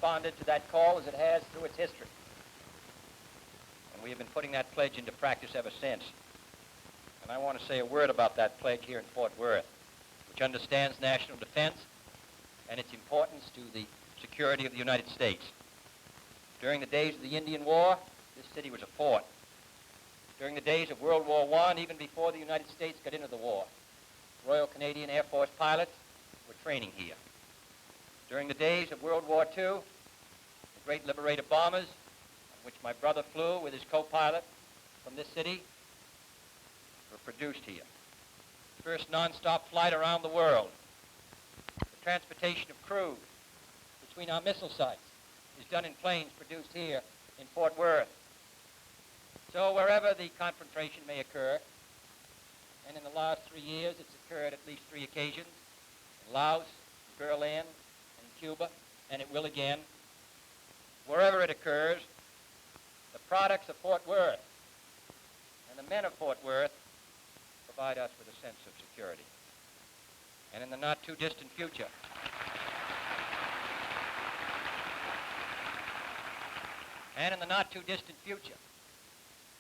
responded to that call as it has through its history. And we have been putting that pledge into practice ever since. And I want to say a word about that pledge here in Fort Worth, which understands national defense and its importance to the security of the United States. During the days of the Indian War, this city was a fort. During the days of World War I, even before the United States got into the war, Royal Canadian Air Force pilots were training here. During the days of World War II, the great Liberator bombers, on which my brother flew with his co-pilot from this city, were produced here. The first non-stop flight around the world. The transportation of crews between our missile sites is done in planes produced here in Fort Worth. So wherever the confrontation may occur, and in the last 3 years it's occurred at least 3 occasions, in Laos, Berlin, and Cuba, and it will again, wherever it occurs, the products of Fort Worth and the men of Fort Worth provide us with a sense of security. And in the not-too-distant future,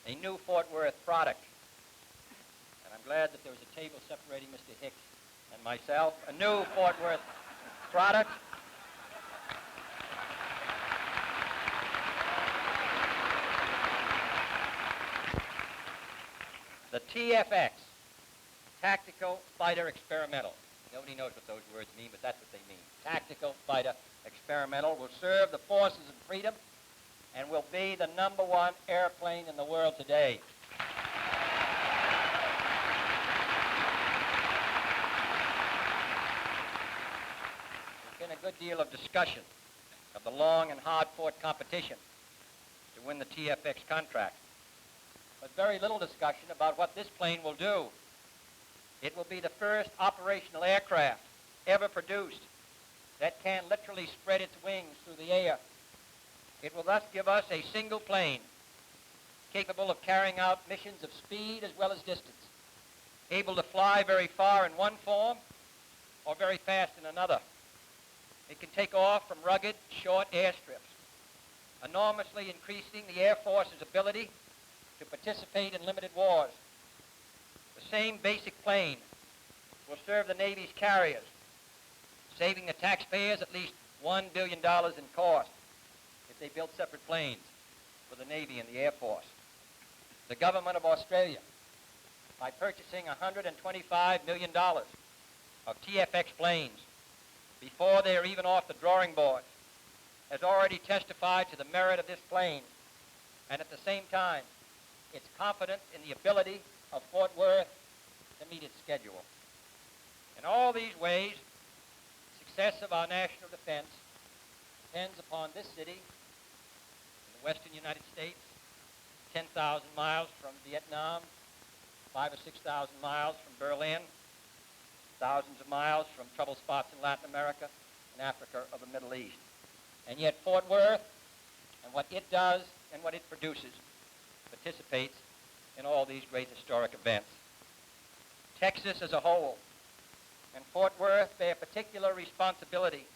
a new Fort Worth product, and I'm glad that there was a table separating Mr. Hicks and myself, a new Fort Worth product the TFX, Tactical Fighter Experimental. Nobody knows what those words mean, but that's what they mean. Tactical Fighter Experimental will serve the forces of freedom and will be the #1 airplane in the world today. There's been a good deal of discussion of the long and hard-fought competition to win the TFX contract, but very little discussion about what this plane will do. It will be the first operational aircraft ever produced that can literally spread its wings through the air. It will thus give us a single plane capable of carrying out missions of speed as well as distance, able to fly very far in one form or very fast in another. It can take off from rugged, short airstrips, enormously increasing the Air Force's ability to participate in limited wars. The same basic plane will serve the Navy's carriers, saving the taxpayers at least $1 billion in cost if they built separate planes for the Navy and the Air Force. The government of Australia, by purchasing $125 million of TFX planes before they are even off the drawing board, has already testified to the merit of this plane, and at the same time, its confidence in the ability of Fort Worth to meet its schedule. In all these ways, the success of our national defense depends upon this city in the western United States, 10,000 miles from Vietnam, 5,000 or 6,000 miles from Berlin, thousands of miles from trouble spots in Latin America and Africa or the Middle East. And yet Fort Worth and what it does and what it produces participates in all these great historic events. Texas as a whole and Fort Worth bear particular responsibility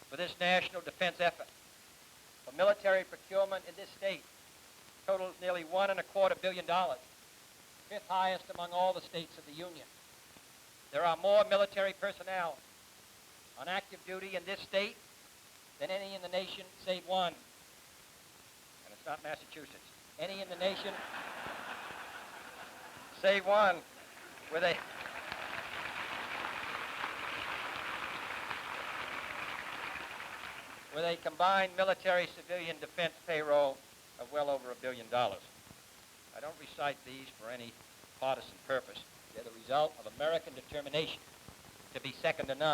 for this national defense effort. The military procurement in this state totals nearly $1.25 billion, fifth highest among all the states of the Union. There are more military personnel on active duty in this state than any in the nation save one. And it's not Massachusetts. Any in the nation save one, with a combined military-civilian defense payroll of well over $1 billion. I don't recite these for any partisan purpose. They're the result of American determination to be second to none.